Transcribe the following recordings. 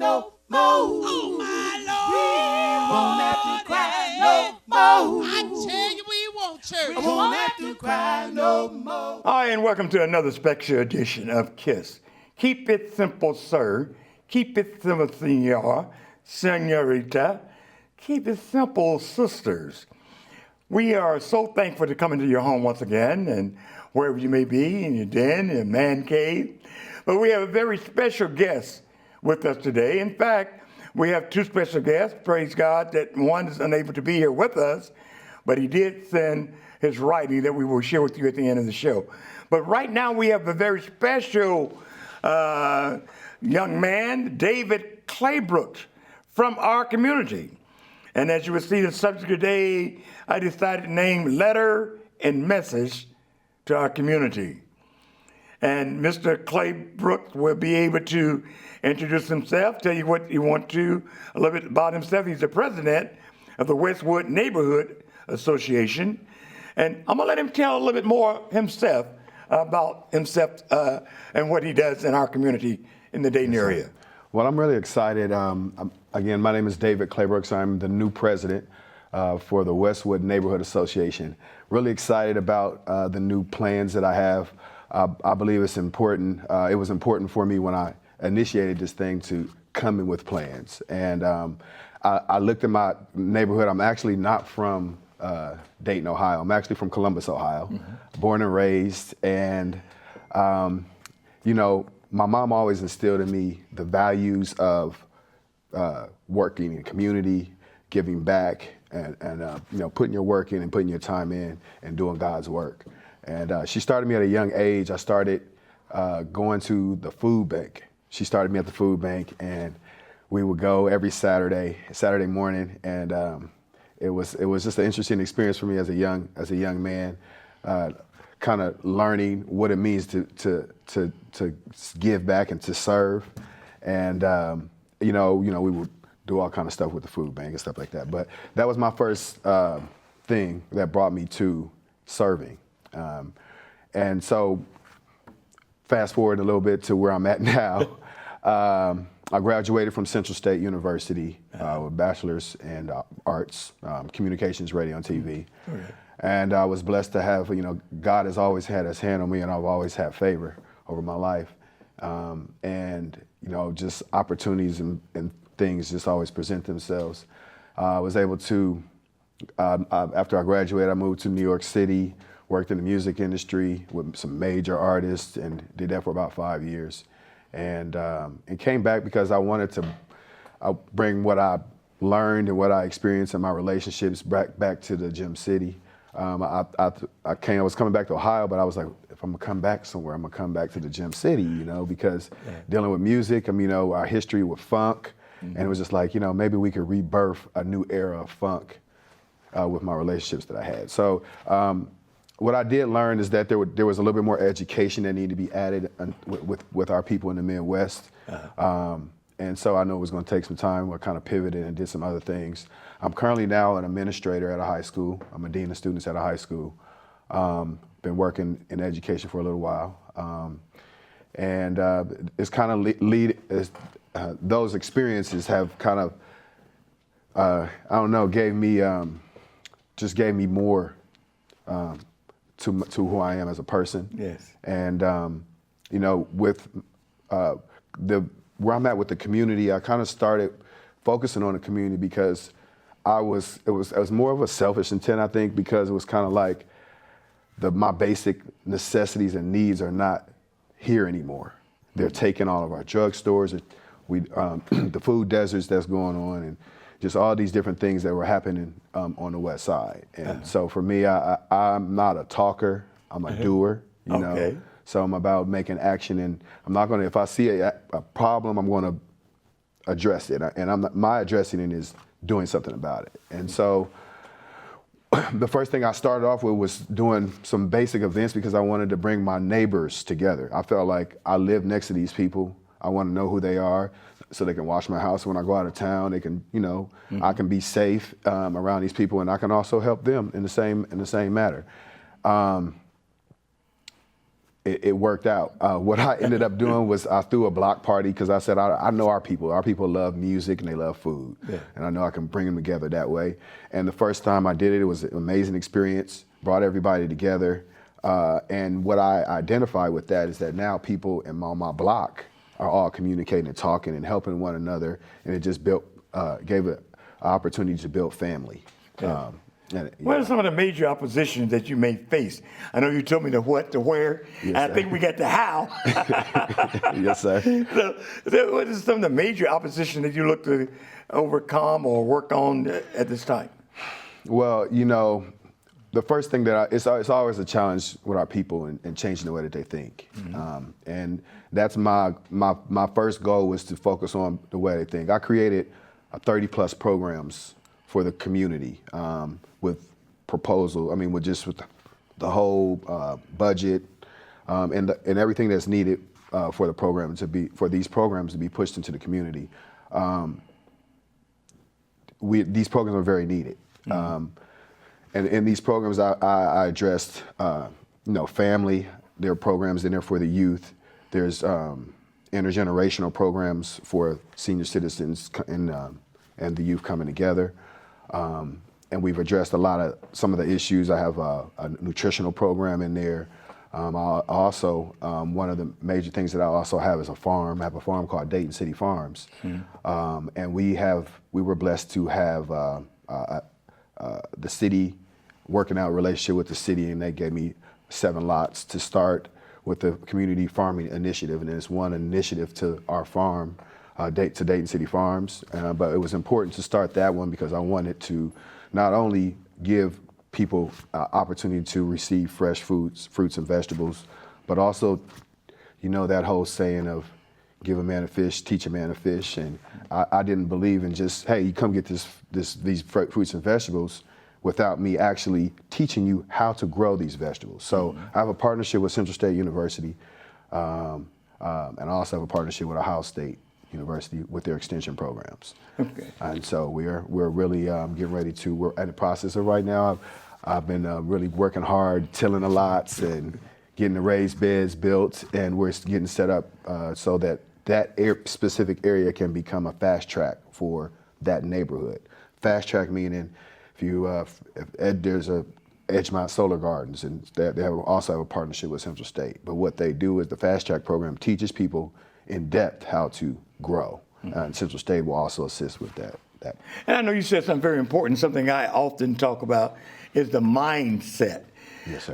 no more. Oh, my Lord. We won't have to cry no more. I tell you, we won't, church. We won't have to cry no more. Hi, and welcome to another special edition of KISS. Keep it simple, sir. Keep it simple, senor, senorita. Keep it simple, sisters. We are so thankful to come into your home once again, and wherever you may be, in your den, in your man cave. But we have a very special guest with us today. In fact, we have two special guests. Praise God that one is unable to be here with us, but he did send his writing that we will share with you at the end of the show. But right now we have a very special young man, David Claybrook, from our community. And as you will see, the subject today, I decided to name Letter and Message to Our Community. And Mr. Claybrook will be able to introduce himself, tell you what you want to, a little bit about himself. He's the president of the Westwood Neighborhood Association. And I'm gonna let him tell a little bit more himself about himself and what he does in our community in the Dayton area. Well, I'm really excited. Again, my name is David Claybrook. I'm the new president for the Westwood Neighborhood Association. Really excited about the new plans that I have. I believe it's important. It was important for me when I initiated this thing to come in with plans. And I looked at my neighborhood. I'm actually not from Dayton, Ohio. I'm actually from Columbus, Ohio, born and raised. And, you know, my mom always instilled in me the values of working in community, giving back, and you know, putting your work in and putting your time in and doing God's work. And she started me at a young age. I started going to the food bank. She started me at the food bank, and we would go every Saturday morning, and it was just an interesting experience for me as a young man, kind of learning what it means to give back and to serve. And you know, we would do all kind of stuff with the food bank and stuff like that. But that was my first thing that brought me to serving. And so fast forward a little bit to where I'm at now. I graduated from Central State University with a bachelor's in arts, communications, radio, and TV. Okay. And I was blessed to have, you know, God has always had his hand on me, and I've always had favor over my life. And, you know, just opportunities and things just always present themselves. I was able to, after I graduated, I moved to New York City, worked in the music industry with some major artists, and did that for about 5 years. And came back because I wanted to bring what I learned and what I experienced in my relationships back to the Gem City. I was coming back to Ohio, but I was like, if I'm gonna come back somewhere, I'm gonna come back to the Gem City, you know, because dealing with music, I mean, you know, our history with funk, and it was just like, you know, maybe we could rebirth a new era of funk with my relationships that I had. So what I did learn is that there was a little bit more education that needed to be added with our people in the Midwest. And so I know it was going to take some time. I kind of pivoted and did some other things. I'm currently now an administrator at a high school. I'm a dean of students at a high school. Been working in education for a little while. And it's kind of those experiences have kind of, I don't know, gave me more to who I am as a person. Yes. And you know, with where I'm at with the community, I kind of started focusing on the community because it was more of a selfish intent, I think, because it was kind of like my basic necessities and needs are not here anymore. They're taking all of our drugstores, the food deserts that's going on, and just all these different things that were happening on the West Side. And so for me, I'm not a talker, I'm a doer, you know. So I'm about making action, and I'm not gonna, if I see a problem, I'm gonna address it. And my addressing it is doing something about it. And so the first thing I started off with was doing some basic events because I wanted to bring my neighbors together. I felt like I live next to these people. I want to know who they are so they can wash my house when I go out of town. They can, you know, I can be safe around these people, and I can also help them in the same matter. it worked out. What I ended up doing was I threw a block party because I said, I know our people. Our people love music and they love food. Yeah. And I know I can bring them together that way. And the first time I did it, it was an amazing experience, brought everybody together. And what I identified with that is that now people on my block are all communicating and talking and helping one another. And it just gave an opportunity to build family. Yeah. What are some of the major oppositions that you may face? I know you told me the what, the where. Yes, I think we got the how. Yes, sir. So what is some of the major opposition that you look to overcome or work on at this time? Well, the first thing it's always a challenge with our people and changing the way that they think. Mm-hmm. And that's my first goal was to focus on the way they think. I created 30 plus programs for the community with proposal. With the whole budget and everything that's needed for the program for these programs to be pushed into the community. These programs are very needed. Mm-hmm. And in these programs, I addressed, family. There are programs in there for the youth. There's intergenerational programs for senior citizens and the youth coming together. And we've addressed some of the issues. I have a nutritional program in there. One of the major things that I also have is a farm. I have a farm called Dayton City Farms. Mm-hmm. And we were blessed to have the city working out a relationship with the city, and they gave me 7 lots to start with the community farming initiative. And it's one initiative to our farm, to Dayton City Farms. But it was important to start that one because I wanted to not only give people opportunity to receive fresh fruits and vegetables, but also, that whole saying of give a man a fish, teach a man a fish. And I didn't believe in just, hey, you come get these fruits and vegetables without me actually teaching you how to grow these vegetables. So mm-hmm. I have a partnership with Central State University, and I also have a partnership with Ohio State University with their extension programs. Okay. And so we're really getting ready to, we're in the process of right now. I've been really working hard, tilling the lots and getting the raised beds built, and we're getting set up so that specific area can become a fast track for that neighborhood. Fast track meaning there's a Edgemont Solar Gardens, and they also have a partnership with Central State. But what they do is the fast track program teaches people in depth how to grow, mm-hmm. And Central State will also assist with that. And I know you said something very important. Something I often talk about is the mindset. Yes, sir.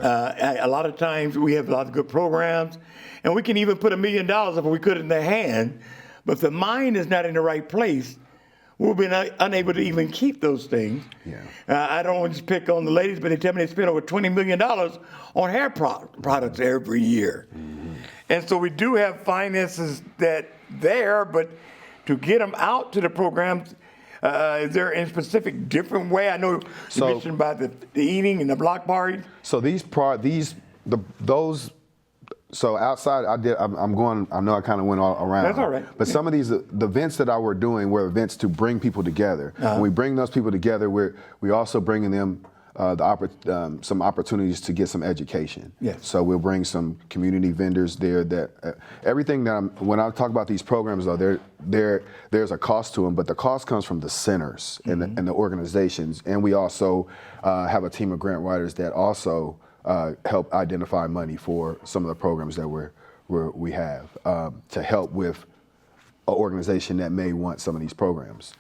A lot of times we have a lot of good programs, and we can even put $1 million if we could in their hand, but if the mind is not in the right place, we'll be unable to even keep those things. Yeah. I don't want to pick on the ladies, but they tell me they spend over $20 million on hair products every year. Mm-hmm. And so we do have finances there, but to get them out to the programs, is there any specific different way? I know you mentioned about the eating and the block parties. So So outside, I know I kind of went all around. That's all right. But some of the events that I were doing were events to bring people together. Uh-huh. When we bring those people together, we also bringing them some opportunities to get some education. Yes. So we'll bring some community vendors there that everything that when I talk about these programs though, there's a cost to them, but the cost comes from the centers mm-hmm. and the organizations. And we also have a team of grant writers that also help identify money for some of the programs that we have to help with an organization that may want some of these programs.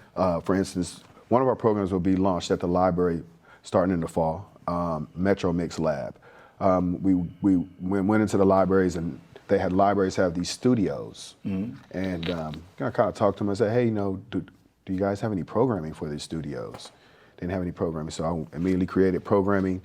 For instance, one of our programs will be launched at the library starting in the fall, Metro Mix Lab. We went into the libraries, and libraries have these studios. Mm-hmm. And I kind of talked to them and said, hey, do you guys have any programming for these studios? They didn't have any programming, so I immediately created programming,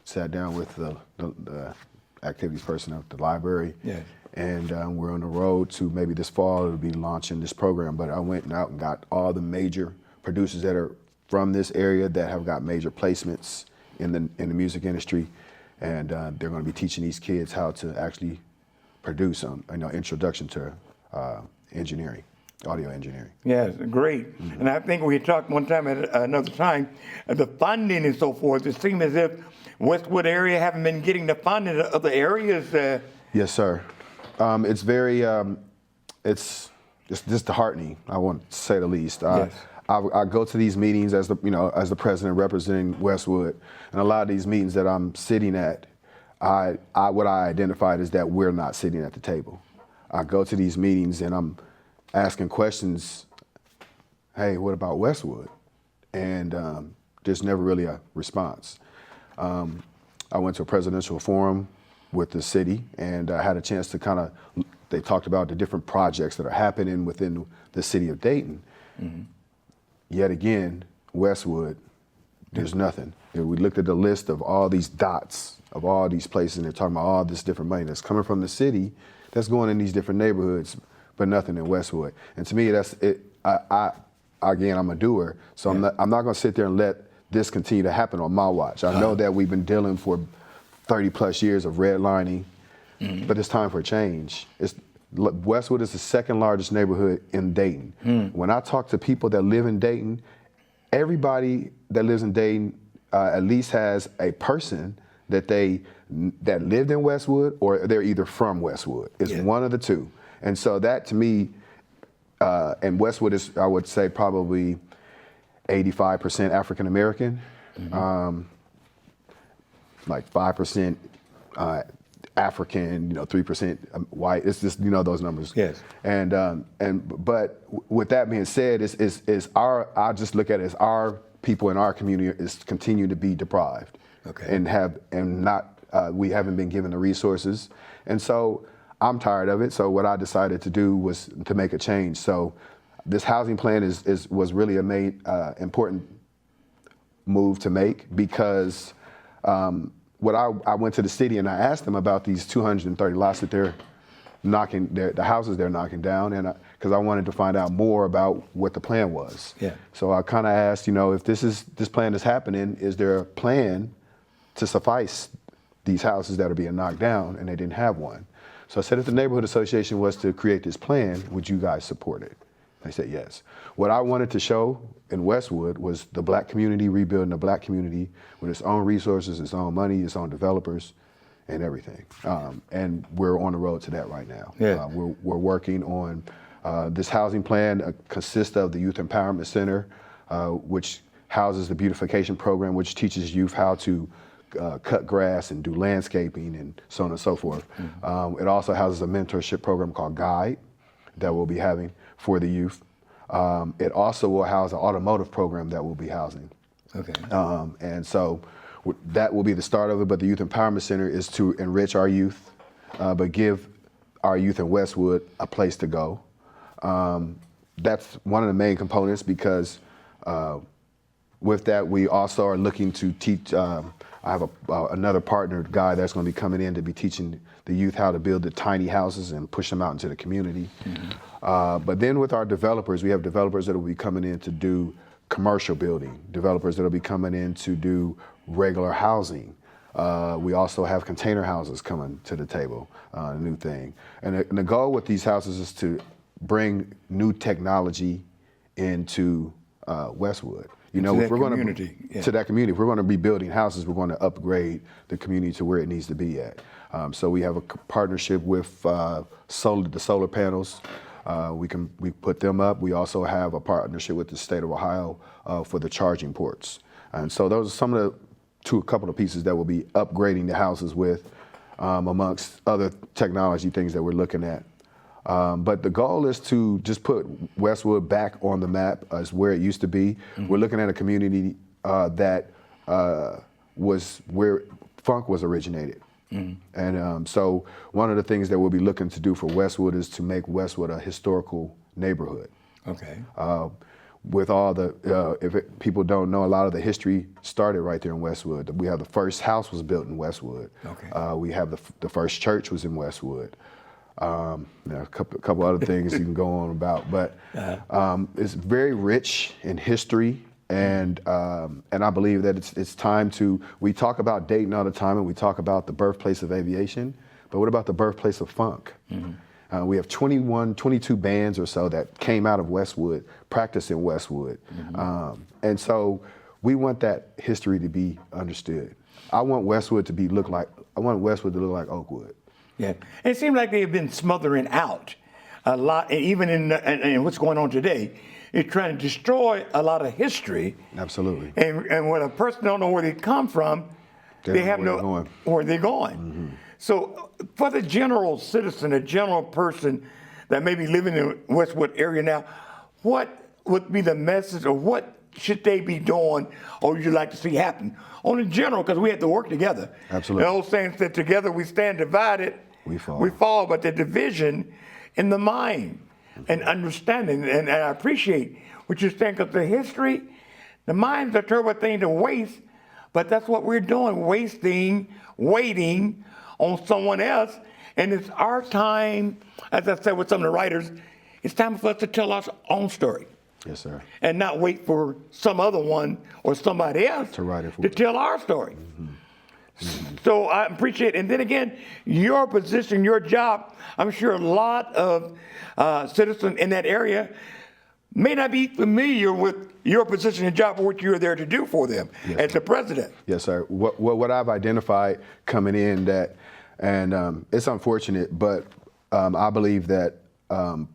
sat down with the activities person at the library, yes. And we're on the road to maybe this fall to be launching this program. But I went out and got all the major producers that are from this area that have got major placements in the music industry, and they're going to be teaching these kids how to actually produce introduction to engineering. Audio engineering. Yes, great. Mm-hmm. And I think we talked one time at another time, the funding and so forth. It seems as if Westwood area haven't been getting the funding of the areas Yes, sir. It's very, it's disheartening. I want to say the least. Yes. I go to these meetings as the president representing Westwood, and a lot of these meetings that I'm sitting at, what I identified is that we're not sitting at the table. I go to these meetings and I'm asking questions. Hey, what about Westwood? And there's never really a response. I went to a presidential forum with the city, and I had a chance to they talked about the different projects that are happening within the city of Dayton. Mm-hmm. Yet again, Westwood, there's nothing. And we looked at the list of all these dots of all these places, and they're talking about all this different money that's coming from the city that's going in these different neighborhoods, but nothing in Westwood. And to me, that's it. Again, I'm a doer, so I'm not going to sit there and let this continue to happen on my watch. I know that we've been dealing for 30 plus years of redlining, but it's time for a change. Westwood is the second largest neighborhood in Dayton. When I talk to people that live in Dayton, everybody that lives in Dayton at least has a person that lived in Westwood, or they're either from Westwood. It's one of the two. And so that to me, and Westwood is, I would say, probably 85% African American, like 5% African, 3% white. It's just those numbers. Yes. But with that being said, I just look at it as our people in our community is continue to be deprived, we haven't been given the resources, and so I'm tired of it. So what I decided to do was to make a change. So this housing plan was really a important move to make, because I went to the city and I asked them about these 230 lots that they're knocking, the houses they're knocking down, and because I wanted to find out more about what the plan was. Yeah. So I kind of asked, if this plan is happening, is there a plan to suffice these houses that are being knocked down? And they didn't have one. So I said, if the neighborhood association was to create this plan, would you guys support it? They said yes. What I wanted to show in Westwood was the black community, rebuilding the black community with its own resources, its own money, its own developers, and everything. And we're on the road to that right now. Yeah. We're working on this housing plan. Consists of the Youth Empowerment Center, which houses the beautification program, which teaches youth how to cut grass and do landscaping and so on and so forth. It also houses a mentorship program called Guide that we'll be having for the youth. It also will house an automotive program that we'll be housing. Okay. And so that will be the start of it, but the Youth Empowerment Center is to enrich our youth, but give our youth in Westwood a place to go. That's one of the main components, because with that, we also are looking to teach, I have another partner guy that's going to be coming in to be teaching the youth how to build the tiny houses and push them out into the community. But then with our developers, we have developers that will be coming in to do commercial building, developers that will be coming in to do regular housing. We also have container houses coming to the table, a new thing. And the goal with these houses is to bring new technology into Westwood. If we're going to that community, if we're going to be building houses, we're going to upgrade the community to where it needs to be at. So we have a partnership with the solar panels. We put them up. We also have a partnership with the state of Ohio for the charging ports. And so those are some of a couple of pieces that we'll be upgrading the houses with, amongst other technology things that we're looking at. But the goal is to just put Westwood back on the map as where it used to be. We're looking at a community that was where funk was originated. And so one of the things that we'll be looking to do for Westwood is to make Westwood a historical neighborhood. Okay. With all people don't know, a lot of the history started right there in Westwood. We have the first house was built in Westwood. Okay. We have the first church was in Westwood. A couple other things you can go on about, but it's very rich in history, and I believe that it's time to. We talk about Dayton all the time, and we talk about the birthplace of aviation, but what about the birthplace of funk? We have 22 bands or so that came out of Westwood, practiced in Westwood, and so we want that history to be understood. I want Westwood to look like Oakwood. Yeah. It seems like they've been smothering out a lot, even in what's going on today. It's trying to destroy a lot of history. Absolutely. And when a person don't know where they come from, they have no where they're going. Mm-hmm. So for the general citizen, a general person that may be living in Westwood area now, what would be the message, or what should they be doing, or would you like to see happen? On the general, because we have to work together. Absolutely. The old saying that together we stand divided, we fall. We fall, but the division in the mind and understanding, and I appreciate what you're saying, because the history, the mind's a terrible thing to waste, but that's what we're doing, waiting on someone else. And it's our time, as I said with some of the writers, it's time for us to tell our own story. Yes, sir. And not wait for some other one or somebody else to write it for to tell our story. Mm-hmm. Mm-hmm. So I appreciate it. And then again, your position, your job, I'm sure a lot of citizens in that area may not be familiar with your position and job, or what you're there to do for them as the president. Yes, sir. What I've identified coming in that, and it's unfortunate, but I believe that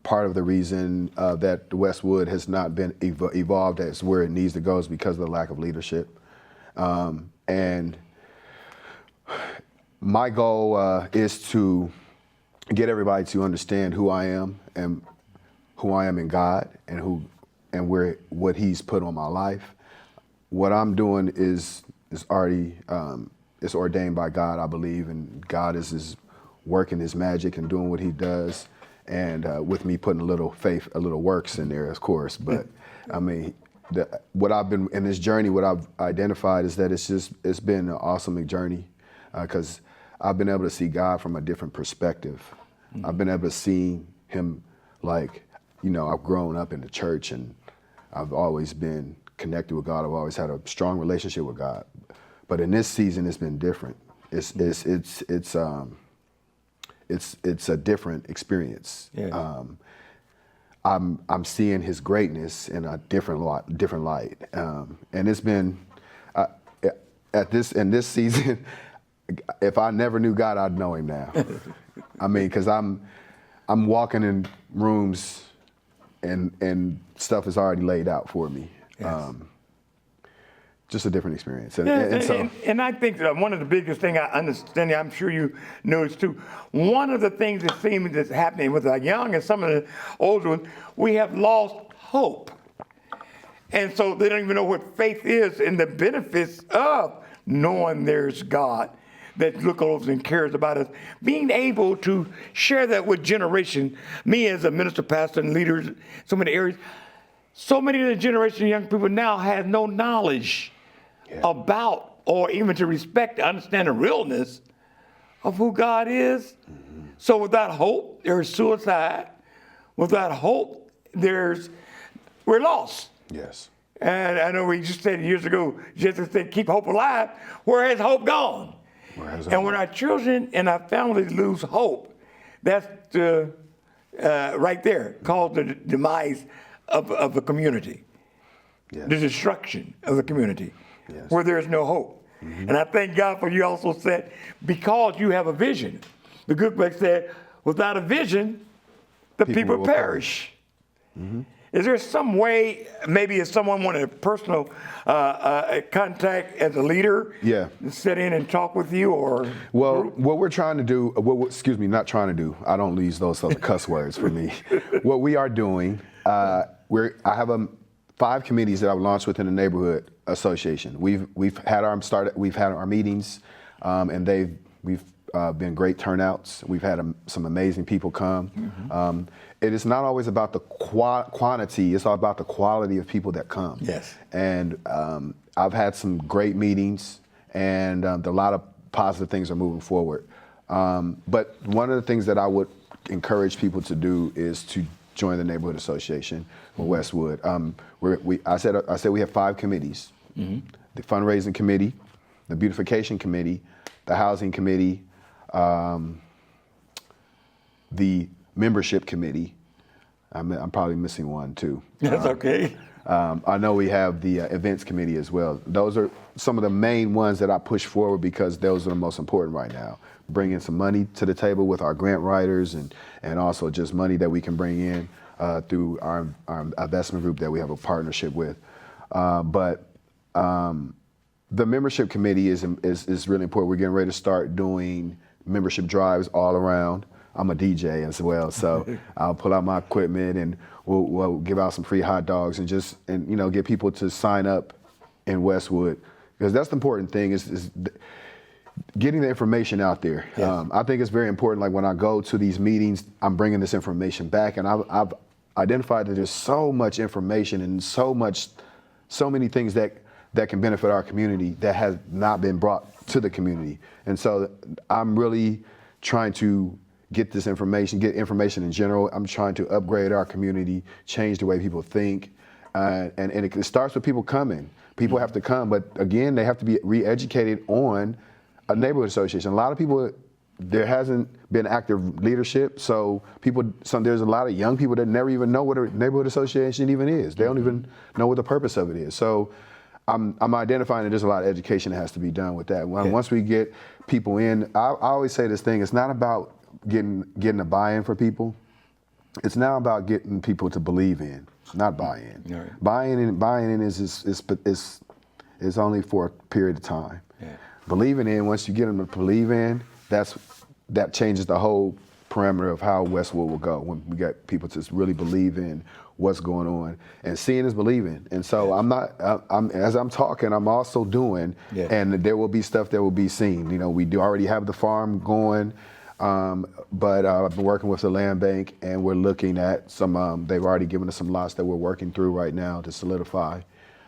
part of the reason that Westwood has not been evolved as where it needs to go is because of the lack of leadership. And my goal is to get everybody to understand who I am and who I am in God, and what He's put on my life. What I'm doing is already it's ordained by God, I believe, and God is working His magic and doing what He does. And with me putting a little faith, a little works in there, of course. But I mean, what I've been in this journey, what I've identified is that it's been an awesome journey, because I've been able to see God from a different perspective. Mm-hmm. I've been able to see Him like, I've grown up in the church and I've always been connected with God. I've always had a strong relationship with God. But in this season, it's been different. It's a different experience. Yeah. I'm seeing His greatness in a different light, and it's been in this season. If I never knew God, I'd know Him now. I mean, because I'm walking in rooms, and stuff is already laid out for me. Yes. Just a different experience. And I think that one of the biggest things I understand, I'm sure you notice too, one of the things that seems that's happening with our young and some of the older ones, we have lost hope. And so they don't even know what faith is and the benefits of knowing there's God that looks over and cares about us. Being able to share that with generation, me as a minister, pastor, and leaders in so many areas, so many of the generation of young people now have no knowledge about, or even to respect, to understand the realness of who God is. Mm-hmm. So without hope, there's suicide. Without hope, we're lost. Yes. And I know we just said years ago, Jesus said, keep hope alive. Where has hope gone? When our children and our families lose hope, that's right there, called the demise of a community. Yes. The destruction of the community. Yes. Where there's no hope. Mm-hmm. And I thank God for you also said, because you have a vision. The good book said, without a vision, the people perish. Mm-hmm. Is there some way, maybe if someone wanted a personal contact as a leader, to sit in and talk with you, or? Well, what we're trying to do, not trying to do, I don't use those other cuss words for me. What we are doing, I have 5 committees that I've launched within the neighborhood association. We've had our meetings, and we've been great turnouts. We've had some amazing people come. Mm-hmm. It is not always about the quantity, it's all about the quality of people that come. Yes. And I've had some great meetings, and a lot of positive things are moving forward. But one of the things that I would encourage people to do is to join the neighborhood association with Westwood. I said we have 5 committees: mm-hmm. the fundraising committee, the beautification committee, the housing committee, the membership committee. I'm probably missing one too. That's okay. I know we have the events committee as well. Those are some of the main ones that I push forward because those are the most important right now. Bringing some money to the table with our grant writers and also just money that we can bring in through our investment group that we have a partnership with. But the membership committee is really important. We're getting ready to start doing membership drives all around. I'm a DJ as well, so I'll pull out my equipment and we'll give out some free hot dogs and get people to sign up in Westwood, because that's the important thing is getting the information out there. Yes. I think it's very important. Like when I go to these meetings, I'm bringing this information back, and I've identified that there's so much information and so many things that can benefit our community that has not been brought to the community. And so I'm really trying to get information in general. I'm trying to upgrade our community, change the way people think, and it starts with people coming. People have to come, but again, they have to be re-educated on a neighborhood association. A lot of people, there hasn't been active leadership, so there's a lot of young people that never even know what a neighborhood association even is. They don't even know what the purpose of it is. So I'm identifying that there's a lot of education that has to be done with that. Once we get people in, I always say this thing, it's not about getting a buy-in for people. It's now about getting people to believe in, not buy in. Right. Buying in is only for a period of time. Yeah. Believing in, once you get them to believe in, that changes the whole parameter of how Westwood will go, when we got people to really believe in what's going on. And seeing is believing. And so as I'm talking, I'm also doing, and there will be stuff that will be seen. We do already have the farm going, but I've been working with the land bank, and we're looking at some, they've already given us some lots that we're working through right now to solidify.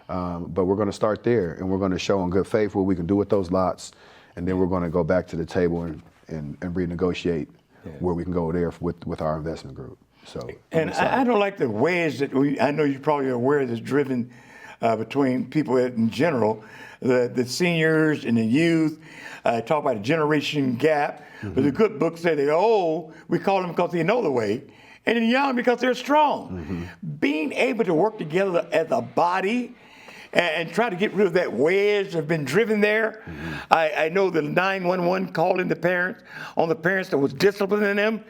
But we're going to start there, and we're going to show in good faith what we can do with those lots, and then we're going to go back to the table and renegotiate where we can go there with our investment group. So, and I don't like the ways that I know you probably are aware that's driven between people in general, the seniors and the youth. Talk about a generation gap. Mm-hmm. But the good book said the old, we call them because they know the way, and the young because they're strong. Mm-hmm. Being able to work together as a body and try to get rid of that wedge that's been driven there. Mm-hmm. I know the 911 calling the parents that was disciplining them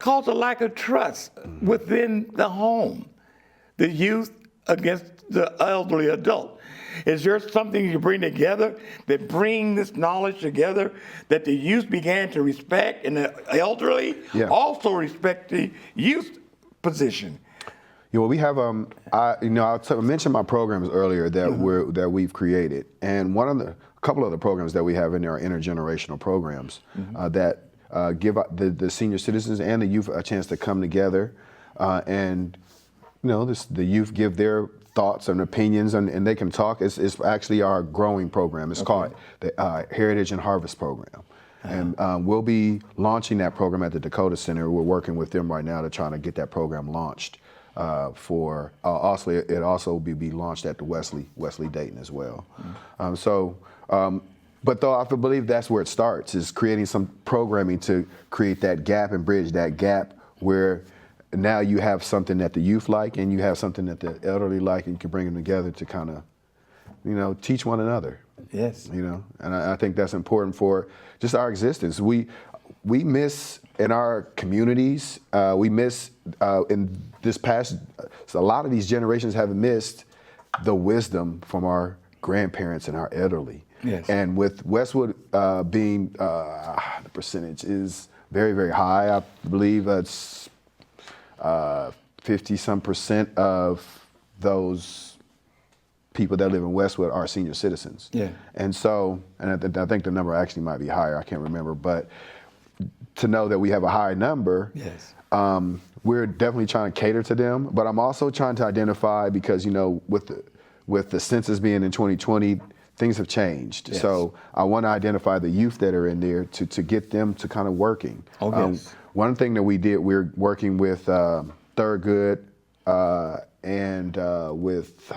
caused a lack of trust within the home, the youth against the elderly adult. Is there something you bring together that bring this knowledge together that the youth began to respect and the elderly also respect the youth position? Well, we have I mentioned my programs earlier that we've created, and a couple of the programs that we have in there are intergenerational programs that give the senior citizens and the youth a chance to come together, and the youth give their thoughts and opinions, and they can talk. It's actually our growing program. It's called the Heritage and Harvest Program. And we'll be launching that program at the Dakota Center. We're working with them right now to try to get that program launched. It also will be launched at the Wesley Dayton as well. But though I believe that's where it starts, is creating some programming to create that gap and bridge that gap where now you have something that the youth like and you have something that the elderly like, and you can bring them together to kind of, teach one another. Yes. And I think that's important for just our existence. We miss in our communities, we miss in this past, so a lot of these generations have missed the wisdom from our grandparents and our elderly. Yes. And with Westwood being, the percentage is very, very high. I believe it's 50-some% of those people that live in Westwood are senior citizens. Yeah. And so, and I think the number actually might be higher, I can't remember, but to know that we have a high number, yes. We're definitely trying to cater to them, but I'm also trying to identify, because, with the census being in 2020, things have changed. Yes. So I want to identify the youth that are in there to get them to kind of working. Oh, yes. One thing that we did, we're working with Thurgood and with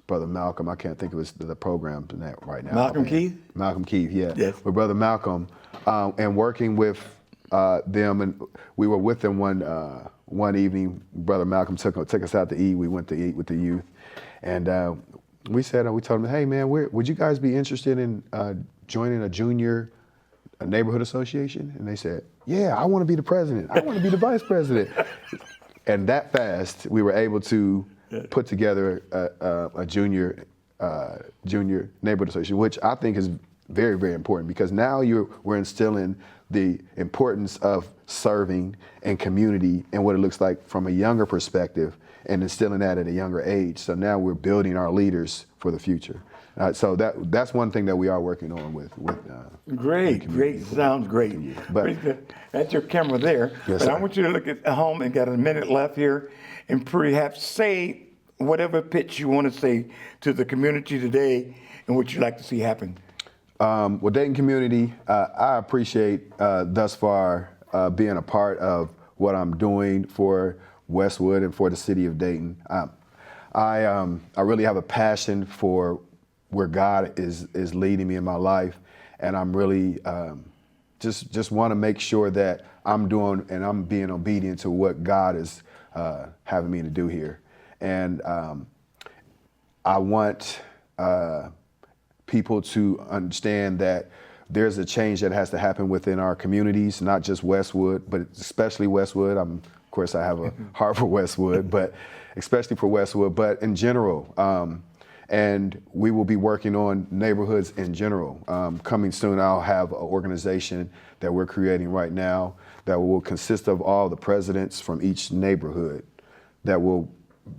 Brother Malcolm. I can't think of the program in that right now. Malcolm Keith? Malcolm Keith, yeah. Yes. With Brother Malcolm, and working with them, and we were with them one evening. Brother Malcolm took us out to eat. We went to eat with the youth, and we told them, hey man, would you guys be interested in joining a junior neighborhood association? And they said, yeah, I want to be the president. I want to be the vice president. And that fast, we were able to put together a junior neighborhood association, which I think is very, very important, because now we're instilling the importance of serving and community and what it looks like from a younger perspective, and instilling that at a younger age. So now we're building our leaders for the future. So that's one thing that we are working on with Great, sounds great. But that's your camera there. Yes, but sir. I want you to look at home and got a minute left here, and perhaps say whatever pitch you want to say to the community today and what you'd like to see happen. Well, Dayton community, I appreciate thus far being a part of what I'm doing for Westwood and for the city of Dayton. I really have a passion for where God is leading me in my life, and I'm really just want to make sure that I'm doing and I'm being obedient to what God is having me to do here. And I want people to understand that there's a change that has to happen within our communities, not just Westwood, but especially Westwood. Of course, I have a heart for Westwood, but especially for Westwood, but in general. And we will be working on neighborhoods in general. Coming soon, I'll have an organization that we're creating right now that will consist of all the presidents from each neighborhood, that will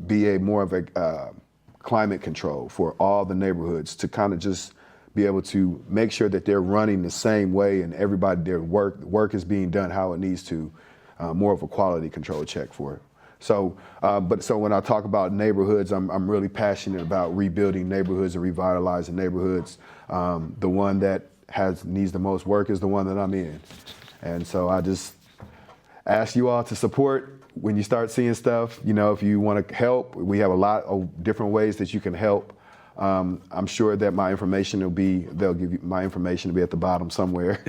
be more of a climate control for all the neighborhoods, to kind of just be able to make sure that they're running the same way and everybody, their work is being done how it needs to, more of a quality control check for it. So, so when I talk about neighborhoods, I'm really passionate about rebuilding neighborhoods and revitalizing neighborhoods. The one that needs the most work is the one that I'm in. And so I just ask you all to support when you start seeing stuff. You know, if you want to help, we have a lot of different ways that you can help. I'm sure that my information they'll give you my information to be at the bottom somewhere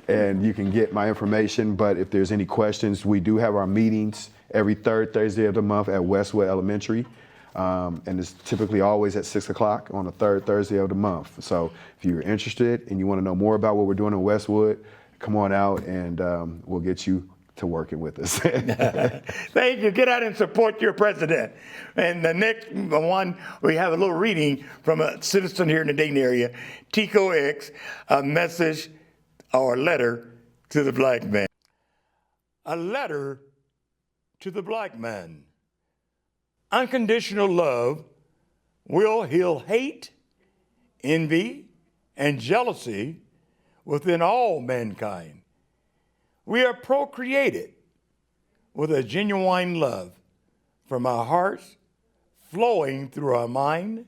and you can get my information. But if there's any questions, we do have our meetings every third Thursday of the month at Westwood Elementary. And it's typically always at 6 o'clock on the third Thursday of the month. So if you're interested and you want to know more about what we're doing in Westwood, come on out and we'll get you to working with us. Thank you. Get out and support your president. And the next one, we have a little reading from a citizen here in the Dayton area, Tico X, a message or a letter to the black man. A letter to the black man. Unconditional love will heal hate, envy, and jealousy within all mankind. We are procreated with a genuine love from our hearts flowing through our mind.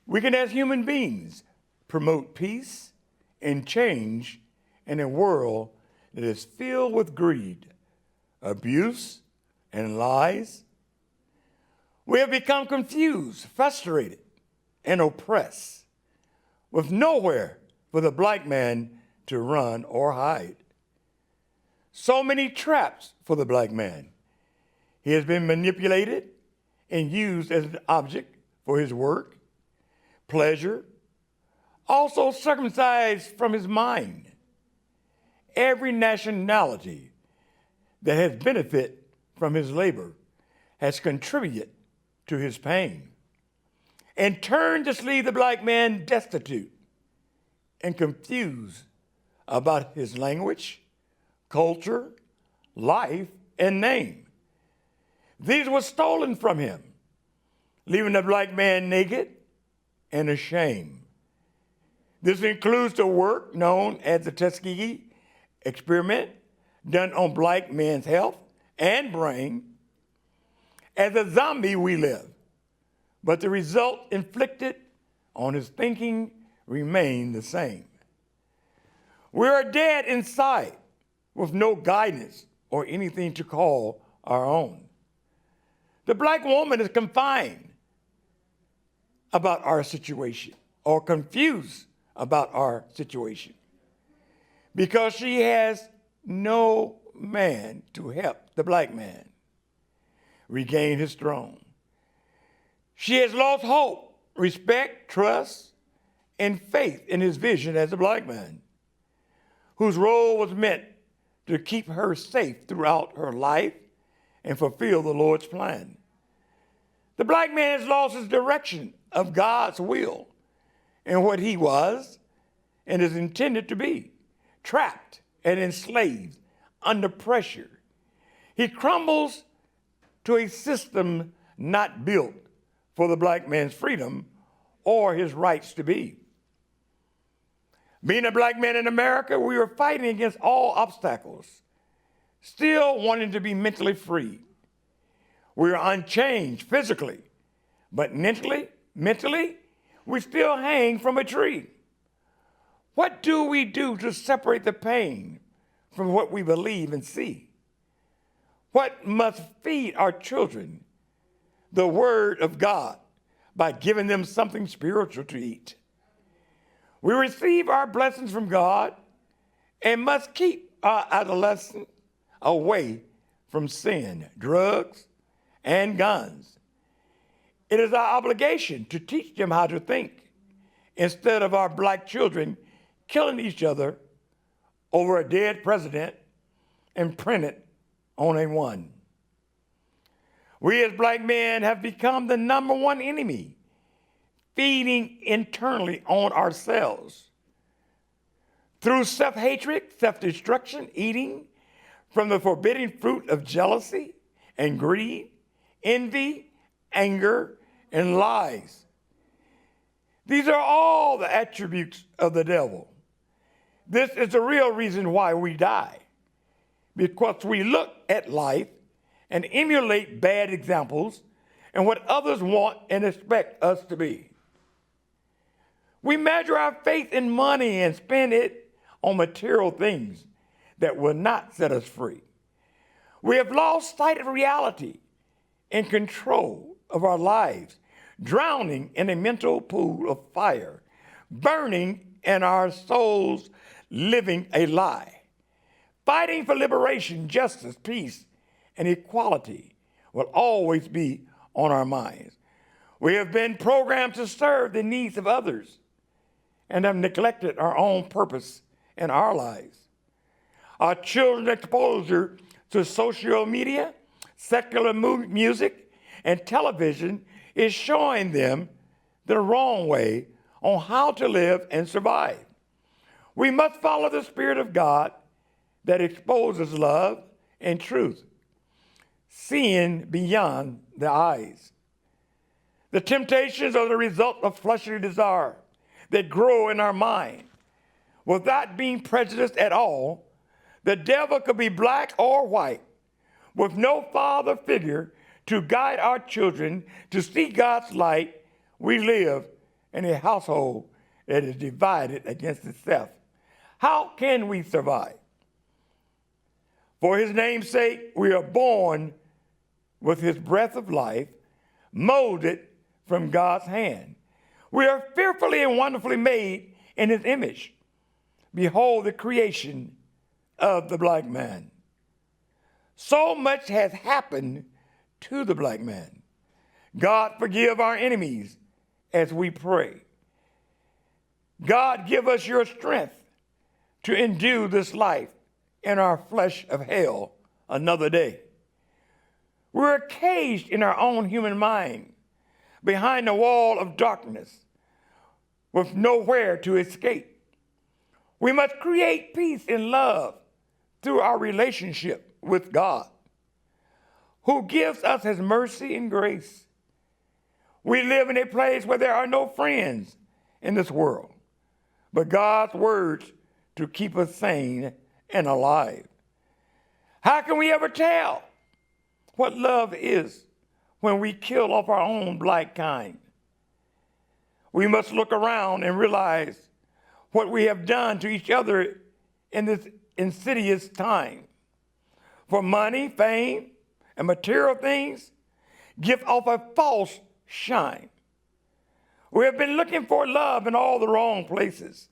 We can, as human beings, promote peace and change in a world that is filled with greed, abuse, and lies. We have become confused, frustrated, and oppressed, with nowhere for the black man to run or hide. So many traps for the black man. He has been manipulated and used as an object for his work, pleasure, also circumcised from his mind. Every nationality that has benefited from his labor has contributed to his pain and turned to leave the black man destitute and confused about his language, culture, life, and name. These were stolen from him, leaving the black man naked and ashamed. This includes the work known as the Tuskegee experiment, done on black men's health and brain. As a zombie we live, but the result inflicted on his thinking remain the same. We are dead inside with no guidance or anything to call our own. The black woman is confined about our situation or confused about our situation because she has no man to help the black man regain his throne. She has lost hope, respect, trust, and faith in his vision as a black man, whose role was meant to keep her safe throughout her life and fulfill the Lord's plan. The black man has lost his direction of God's will and what he was and is intended to be, trapped and enslaved under pressure. He crumbles to a system not built for the black man's freedom or his rights to be. Being a black man in America, we are fighting against all obstacles, still wanting to be mentally free. We are unchanged physically, but mentally, we still hang from a tree. What do we do to separate the pain from what we believe and see? What must feed our children? The Word of God, by giving them something spiritual to eat. We receive our blessings from God and must keep our adolescents away from sin, drugs, and guns. It is our obligation to teach them how to think instead of our black children killing each other over a dead president and printed on a one. We as black men have become the number one enemy, feeding internally on ourselves. Through self-hatred, self-destruction, eating from the forbidden fruit of jealousy and greed, envy, anger, and lies. These are all the attributes of the devil. This is the real reason why we die, because we look at life and emulate bad examples and what others want and expect us to be. We measure our faith in money and spend it on material things that will not set us free. We have lost sight of reality and control of our lives, drowning in a mental pool of fire, burning in our souls, living a lie. Fighting for liberation, justice, peace, and equality will always be on our minds. We have been programmed to serve the needs of others and have neglected our own purpose in our lives. Our children's exposure to social media, secular music, and television is showing them the wrong way on how to live and survive. We must follow the Spirit of God that exposes love and truth, seeing beyond the eyes. The temptations are the result of fleshly desire that grow in our mind. Without being prejudiced at all, the devil could be black or white, with no father figure to guide our children to see God's light. We live in a household that is divided against itself. How can we survive? For his name's sake, we are born with his breath of life, molded from God's hand. We are fearfully and wonderfully made in his image. Behold the creation of the black man. So much has happened to the black man. God, forgive our enemies as we pray. God, give us your strength to endure this life in our flesh of hell another day. We're caged in our own human mind, behind a wall of darkness, with nowhere to escape. We must create peace and love through our relationship with God, who gives us his mercy and grace. We live in a place where there are no friends in this world, but God's words to keep us sane and alive. How can we ever tell what love is when we kill off our own black kind? We must look around and realize what we have done to each other in this insidious time. For money, fame, and material things give off a false shine. We have been looking for love in all the wrong places,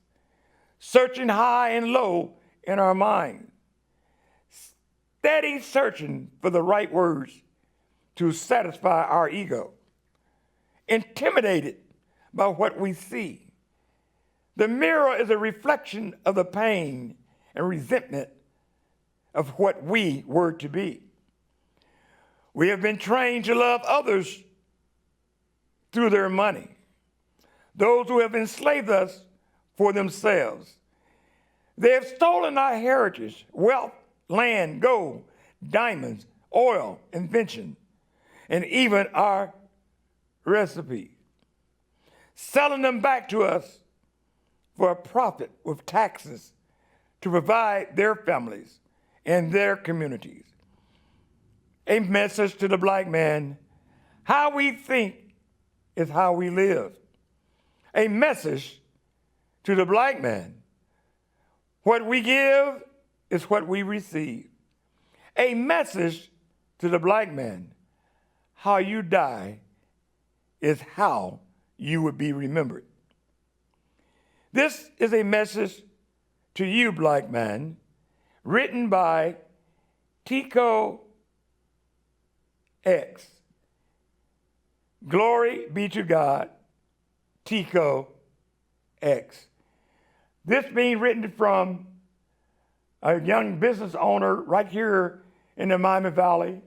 searching high and low in our mind. steady searching for the right words to satisfy our ego, intimidated by what we see. The mirror is a reflection of the pain and resentment of what we were to be. We have been trained to love others through their money, those who have enslaved us for themselves. They have stolen our heritage, wealth, land, gold, diamonds, oil, invention, and even our recipes, selling them back to us for a profit with taxes to provide their families and their communities. A message to the black man: how we think is how we live. A message to the black man: what we give is what we receive. A message to the black man: how you die is how you would be remembered. This is a message to you, black man, written by Tico X. Glory be to God, Tico X. This being written from a young business owner right here in the Miami Valley,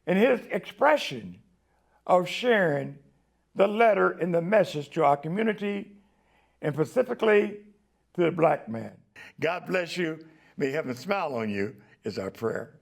and his expression of sharing the letter and the message to our community, and specifically to the black man. God bless you. May heaven smile on you is our prayer.